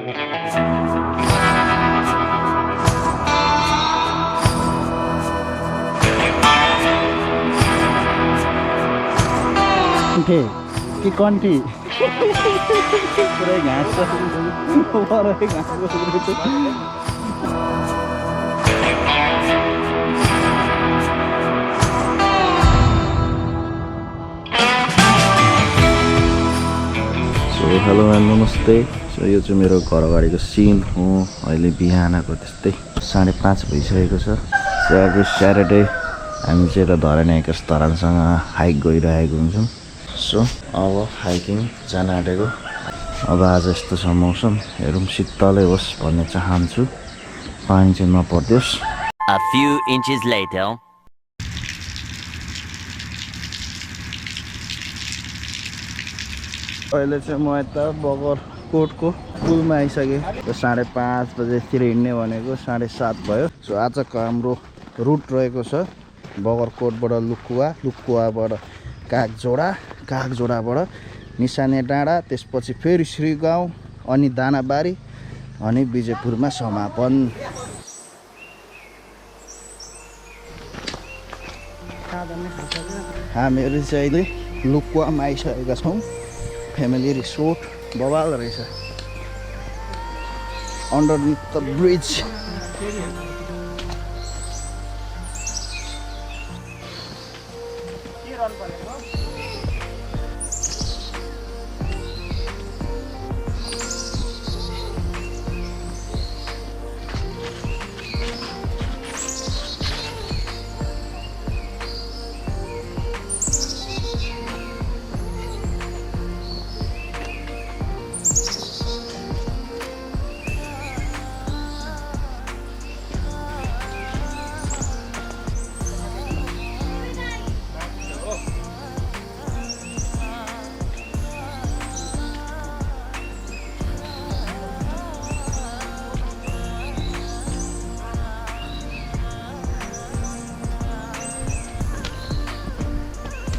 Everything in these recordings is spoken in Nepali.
Kanthey कि कन्ठी पुरै घाँस परै घाँस बसेको हेलो एन्ड नमस्ते। सो यो चाहिँ मेरो घर अगाडिको सिन हो। अहिले बिहानको त्यस्तै 5:30 भइसकेको छ। सो एभ्री स्याटरडे हामी चाहिँ यता धरान हाइकर्स धरानसँग हाइक गइरहेको हुन्छौँ। सो अब हाइकिङ जान आँटेको। अब आज यस्तो छ मौसम, हेरौँ शीतलै होस् भन्ने चाहन्छु, पानी चाहिँ नपर्दियोस्। A few inches later. अहिले चाहिँ म यता बगरकोटको पुलमा आइसकेँ। 5:30 बजेतिर हिँड्ने भनेको 7:30 भयो। सो आजको हाम्रो रुट रहेको छ बगरकोटबाट लुकुवा, लुकुवाबाट कागझोडा, कागझोडाबाट निसाने डाँडा, त्यसपछि फेरि श्री गाउँ, अनि दानाबारी, अनि बिजयपुरमा समापन। हामीहरू चाहिँ अहिले लुकुवामा आइसकेका छौँ। फ्यामिली रिसोर्ट बवाल रहेछ, अन्डरनिथ द ब्रिज।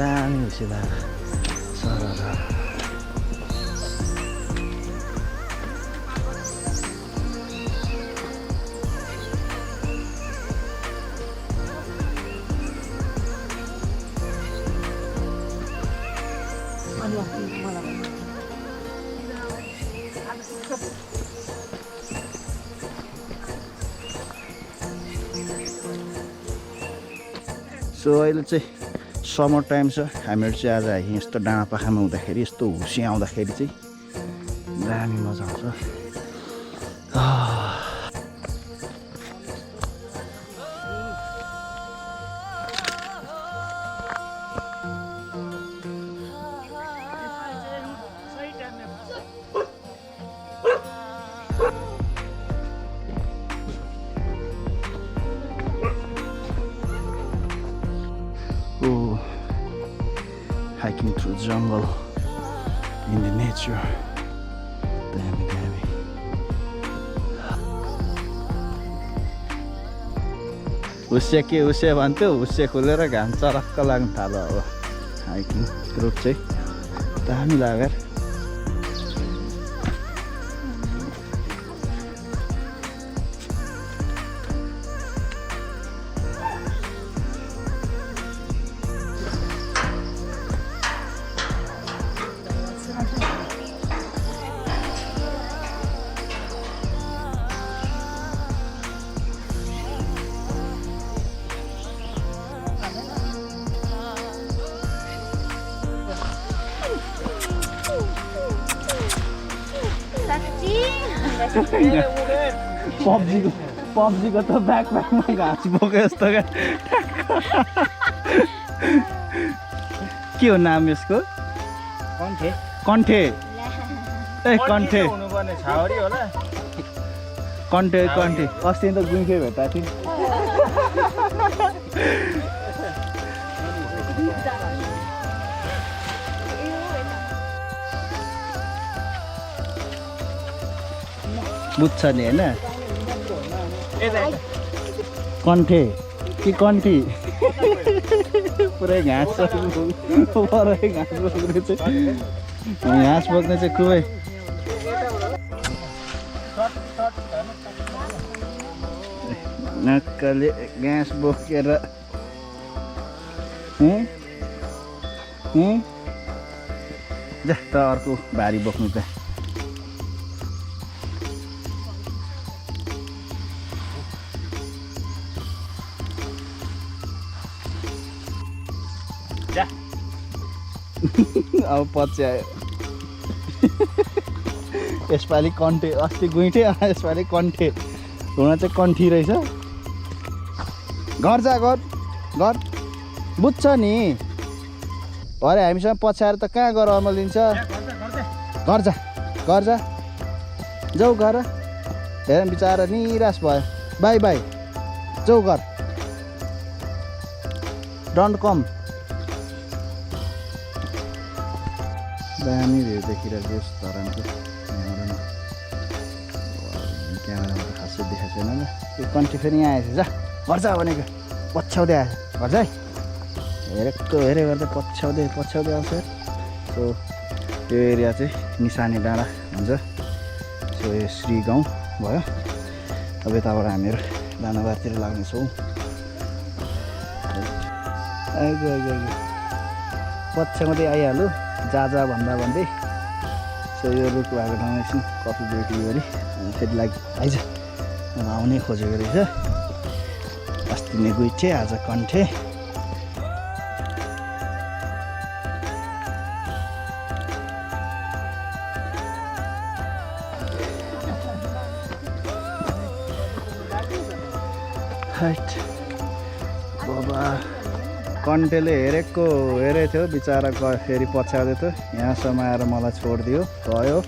दामी हुँसी लाग्यो सरर। सो अहिले चाहिँ समर टाइम छ। हामीहरू चाहिँ आज हाइकिङ यस्तो डाँडा पाखामा हुँदाखेरि, यस्तो हुसी आउँदाखेरि चाहिँ दामी मजा आउँछ। Hiking through jungle in the nature. Damn. हुस्से भन्थ्यो, हुस्से खोलेर घाम चरक्क लाग्न थाल्यो। अब हाइकिङ ग्रुप चाहिँ दामी लाग्यो। पब्जीको त ब्याकप्याकमा घाँस बोक्यो जस्तो क्या। के हो नाम यसको? कन्ठे। कन्ठे ए कन्ठे हुनुपर्ने छाउरी होला। कन्ठे कन्ठे अस्ति त गुइँखे भेट्टाएको थिएँ। बुझ्छ नि होइन? कन्ठे कि कन्ठी पुरै घाँस परै घाँस बोक्ने चाहिँ, घाँस बोक्ने चाहिँ खुबै। नक्कले ग्यास बोकेर जा त अर्को भारी बोक्नु त जा अब पच्यायो यसपालि कन्ठे अस्ति गुइठे यसपालि कन्ठे हुन चाहिँ कन्ठी रहेछ घर जा घर बुझ्छ नि भरे हामीसँग पछ्याएर त कहाँ गएर अमल दिन्छ घर जा जाऊ घर हेर बिचारा निराश भयो बाई बाई जाऊ घर डोन्ट कम दामी भ्यू देखिरहेको छु धरानको क्यामेरामा त खासै देखाएको छैन ल त्यो कन्ट्री फेरि यहाँ आएछ जा घर जा भनेको पछ्याउँदै आएछ घर जा हेरेको हेरे गर्दा पछ्याउँदै आउँछ सो यो एरिया चाहिँ निसानी डाँडा भन्छ सो यो श्री गाउँ भयो अब यताबाट हामीहरू दानाबारीतिर लाग्नेछौँ आइगयो पछ्याउँदै आइहाल्यो जा भन्दा भन्दै सो यो रुख भएको ठाउँमा एकछिन कफी ब्रेक गरी अनि फेरि लागि आइज आउनै खोजेको रहेछ अस्ति नै गुइठे आज कन्ठे बाबा कन्टेले हेरेको थियो बिचारा फेरि पछ्याउँदै थियो यहाँसम्म आएर मलाई छोडिदियो गयो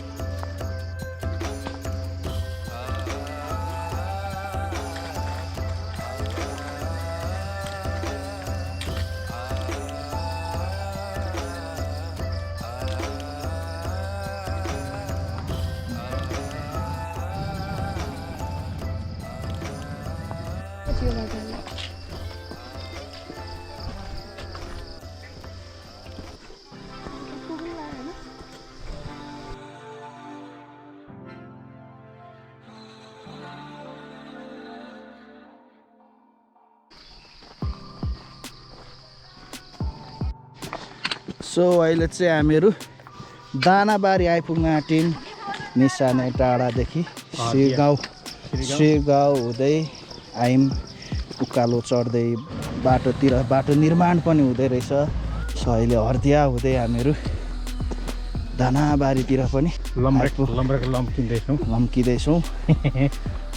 सो अहिले चाहिँ हामीहरू दानाबारी आइपुग्न आँट्यौँ निसानी टाढादेखि श्री गाउँ हुँदै आयौँ उकालो चढ्दै बाटो निर्माण पनि हुँदै रहेछ सो अहिले हर्दिया हुँदै हामीहरू दानाबारीतिर पनि लम्किँदैछौँ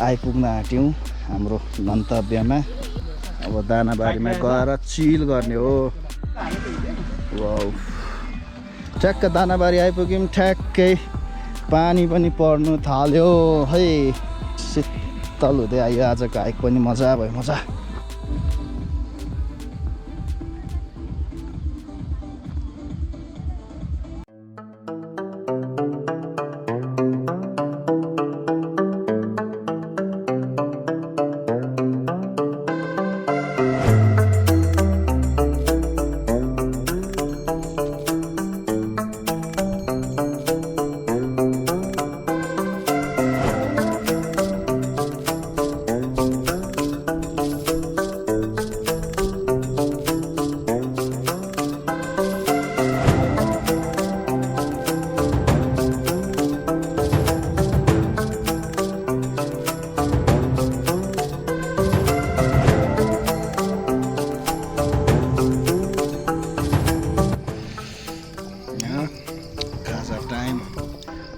आइपुग्न आँट्यौँ हाम्रो गन्तव्यमा अब दानाबारीमा गएर चिल गर्ने हो वाउ ठ्याक्क दानाबारी आइपुग्यौँ ठ्याक्कै पानी पनि पर्नु थाल्यो है शीतल हुँदै आयो आजको हाइक पनि मजा भयो मजा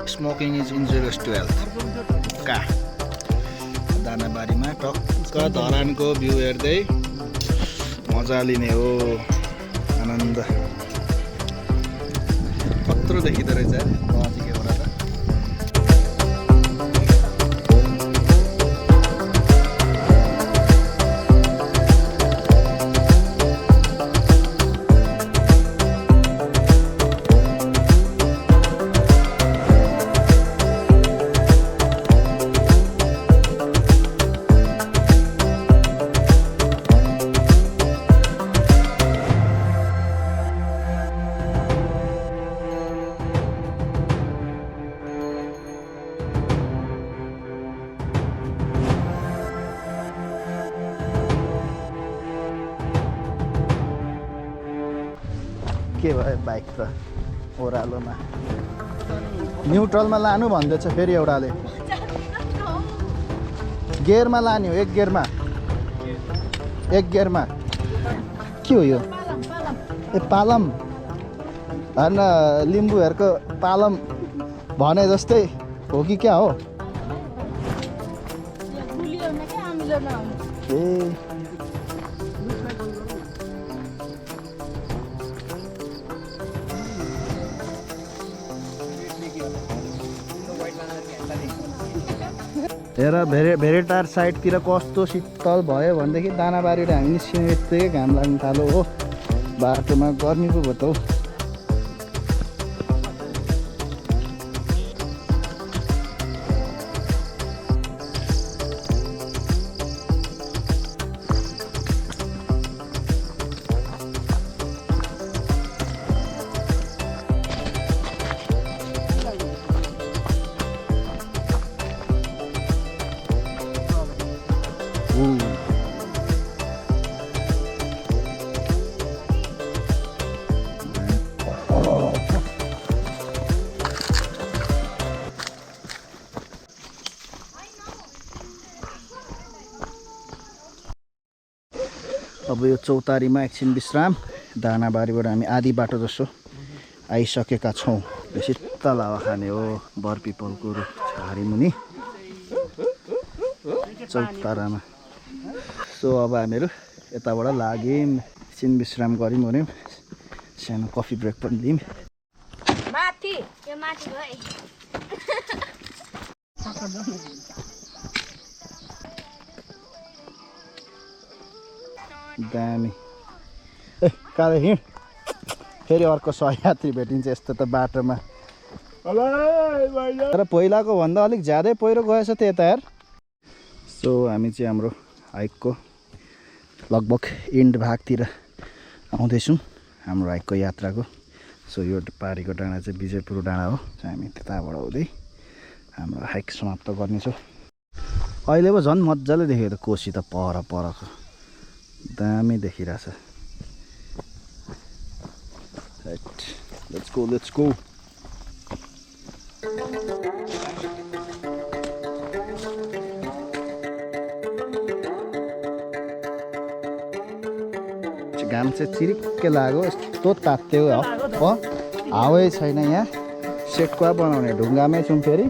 Smoking is injurious to health. दानाबारीमा टक्क धरानको भ्यू हेर्दै मजा लिने हो आनन्द कत्रो देखिँदो रहेछ नजिकैबाट त के भयो बाइक त ओह्रालोमा न्युट्रलमा लानु भन्दैछ फेरि एउटाले गियरमा लाने हो एक गियरमा के हो यो ए पालम होइन लिम्बूहरूको पालम भने जस्तै हो कि क्या हो ए हेर भेरेटार साइडतिर कस्तो शीतल भयो भनेदेखि दानाबारीबाट हामी निस्किने बित्तिकै घाम लाग्न थाल्यो हो बाटोमा गर्मी पो भयो त हौ अब यो चौतारीमा एकछिन विश्राम दानाबारीबाट हामी आधी बाटो जसो आइसकेका छौँ शीतल हावा खाने हो बरपिपलको झारीमुनि चौतारामा सो अब हामीहरू यताबाट लाग्यौँ एकछिन विश्राम गऱ्यौँ भन्यौँ सानो कफी ब्रेक पनि लियौँ दामी ए कहाँ हिँड फेरि अर्को सहयात्री भेटिन्छ यस्तो त बाटोमा तर पहिलाको भन्दा अलिक ज्यादै पहिरो गएछ त यता यार सो हामी चाहिँ हाम्रो हाइकको लगभग एन्ड भागतिर आउँदैछौँ हाम्रो हाइकको यात्राको सो यो पारीको डाँडा चाहिँ विजयपुर डाँडा हो हामी त्यताबाट हुँदै हाम्रो हाइक समाप्त गर्नेछौँ अहिले पो झन् मजाले देखेको त कोसी त परको दामी देखिरहेछ राइट लेट्स गो घाम चाहिँ चिरिक्कै लाग्यो यस्तो तात्यो हो हावै छैन यहाँ सेटकुवा बनाउने ढुङ्गामै छौँ फेरि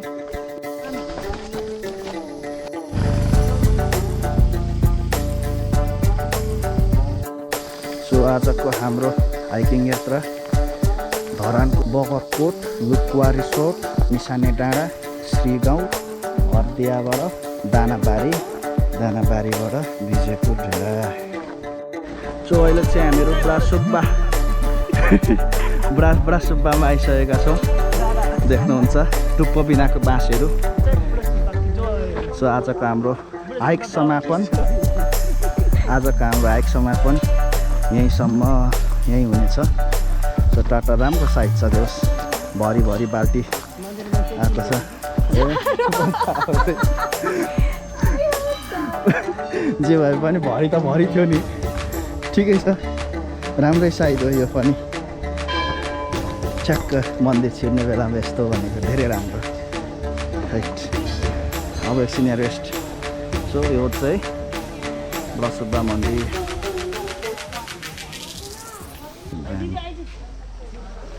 आजको हाम्रो हाइकिङ यात्रा धरानको बगरकोट लुकुवा रिसोर्ट निसाने डाँडा श्री गाउँ हर्दियाबाट दानाबारीबाट विजयपुर ढेरा सो अहिले चाहिँ हामीहरू ब्रासुब्बामा आइसकेका छौँ देख्नुहुन्छ टुप्पो बिनाको बाँसहरू सो आजको हाम्रो हाइक समापन यहीँ हुनेछ सो टाटा राम्रो साइज छ देउस भरि बाल्टी आएको छ जे भए पनि भरि थियो नि ठिकै छ राम्रै साइज हो यो पनि ठ्याक्क मन्दिर छिर्ने बेलामा यस्तो भनेको धेरै राम्रो राइट अब एकछिन रेस्ट सो यो चाहिँ ब्रसुब्बा मन्दिर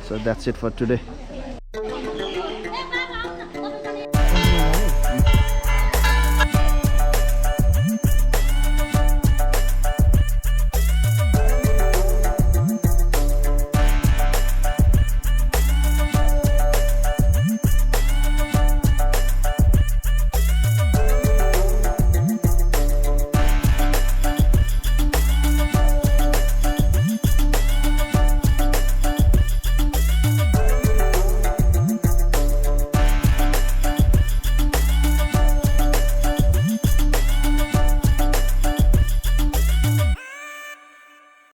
So that's it for today.